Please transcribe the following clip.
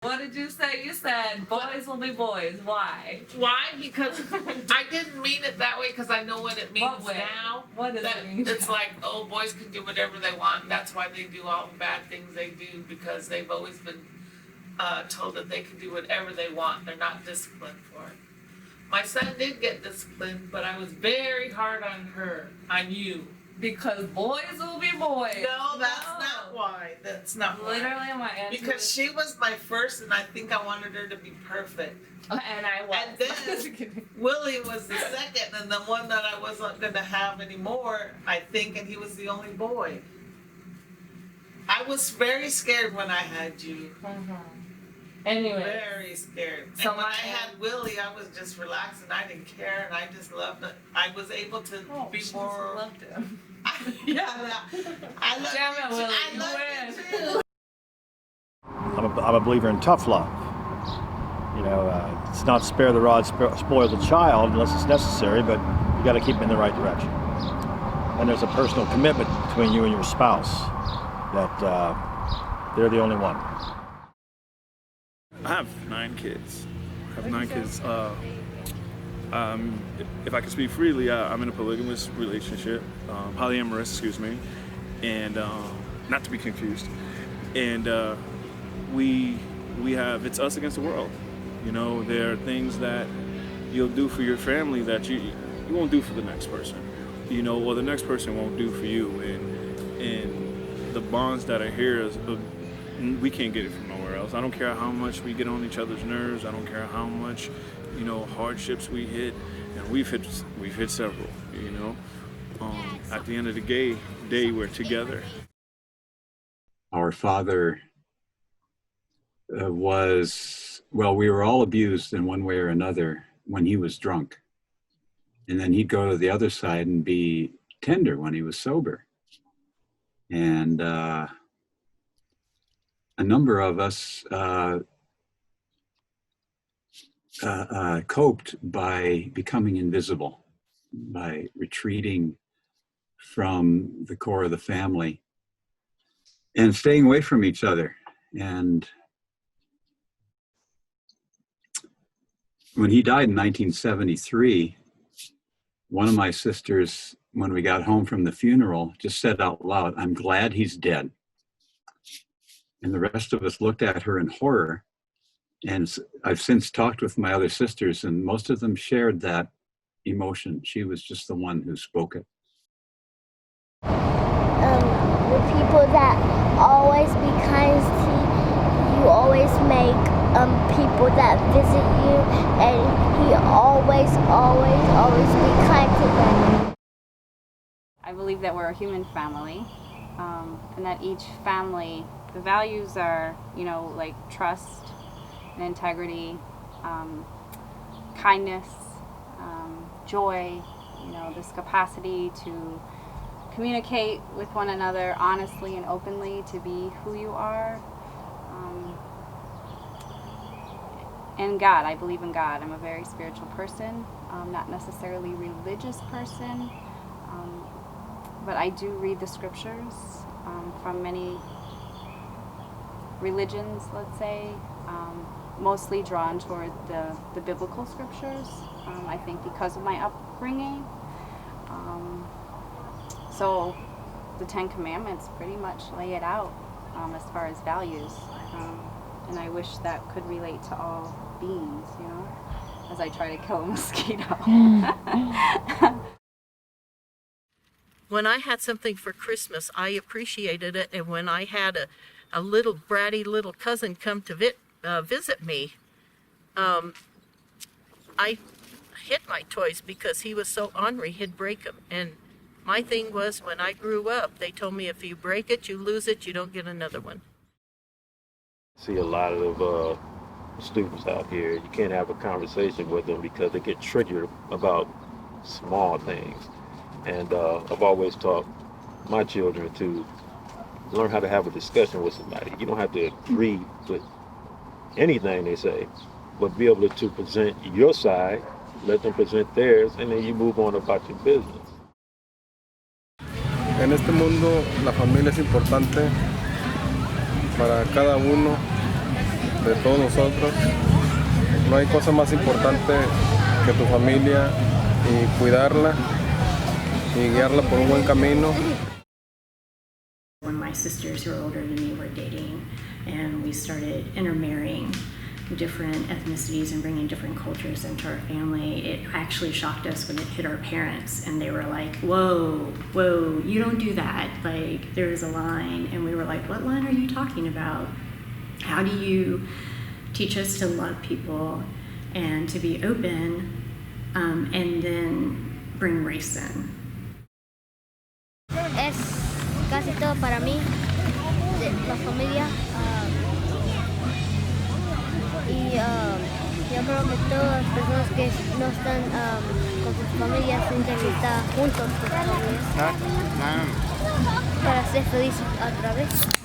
What did you say? You said boys will be boys. Why? Why? Because I didn't mean it that way because I know what it means now. What does it mean? It's like, oh, boys can do whatever they want. And that's why they do all the bad things they do because they've always been told that they can do whatever they want. They're not disciplined for it. My son did get disciplined, but I was very hard on you. Because boys will be boys. No, that's not why. That's not why. Literally, my answer. Because she was my first, and I think I wanted her to be perfect. And I was. And then Willie was the second, and the one that I wasn't going to have anymore, I think, and he was the only boy. I was very scared when I had you. Anyway. Very scared. So and when I had Willie, I was just relaxed, and I didn't care, and I just loved it. I was able to be more. Loved him. Yeah, I love Damn it, you. Willie, I you love you too. I'm a believer in tough love. You know, it's not spare the rod, spoil the child unless it's necessary, but you got to keep them in the right direction. And there's a personal commitment between you and your spouse that they're the only one. I have 9 kids. If I can speak freely, I'm in a polygamous relationship, polyamorous, excuse me, and not to be confused. And we have, it's us against the world. You know, there are things that you'll do for your family that you won't do for the next person. You know, or the next person won't do for you. And the bonds that are here is, we can't get it from nowhere else. I don't care how much we get on each other's nerves. I don't care how much, you know, hardships we hit, and we've hit several. You know, at the end of the day, we're together. Our father we were all abused in one way or another when he was drunk, and then he'd go to the other side and be tender when he was sober, and a number of us coped by becoming invisible, by retreating from the core of the family and staying away from each other. And when he died in 1973, one of my sisters, when we got home from the funeral, just said out loud, "I'm glad he's dead." And the rest of us looked at her in horror. And I've since talked with my other sisters, and most of them shared that emotion. She was just the one who spoke it. The people that always be kind to you, always make people that visit you, and he always be kind to them. I believe that we're a human family, and that each family, the values are, you know, like trust and integrity, kindness, joy, you know, this capacity to communicate with one another honestly and openly, to be who you are. And God, I believe in God. I'm a very spiritual person, not necessarily religious person, but I do read the scriptures from many religions, let's say, mostly drawn toward the biblical scriptures, I think because of my upbringing. So the 10 Commandments pretty much lay it out as far as values. And I wish that could relate to all beings, you know, as I try to kill a mosquito. When I had something for Christmas, I appreciated it, and when I had a little bratty little cousin come to visit me, I hid my toys because he was so ornery, he'd break them. And my thing was, when I grew up, they told me if you break it, you lose it, you don't get another one. See a lot of students out here, you can't have a conversation with them because they get triggered about small things. And I've always taught my children to learn how to have a discussion with somebody. You don't have to agree with anything they say, but be able to present your side, let them present theirs, and then you move on about your business. En este mundo la familia es importante para cada uno de todos nosotros. No hay cosa más importante que tu familia y cuidarla y guiarla por un buen camino. When my sisters who are older than me were dating and we started intermarrying different ethnicities and bringing different cultures into our family, it actually shocked us when it hit our parents, and they were like, whoa, you don't do that, like there's a line. And we were like, what line are you talking about? How do you teach us to love people and to be open, and then bring race in? Es casi todo para mí, de la familia. Y yo creo que todas las personas que no están con sus familias tienen que estar juntos con sus familias para ser felices otra vez.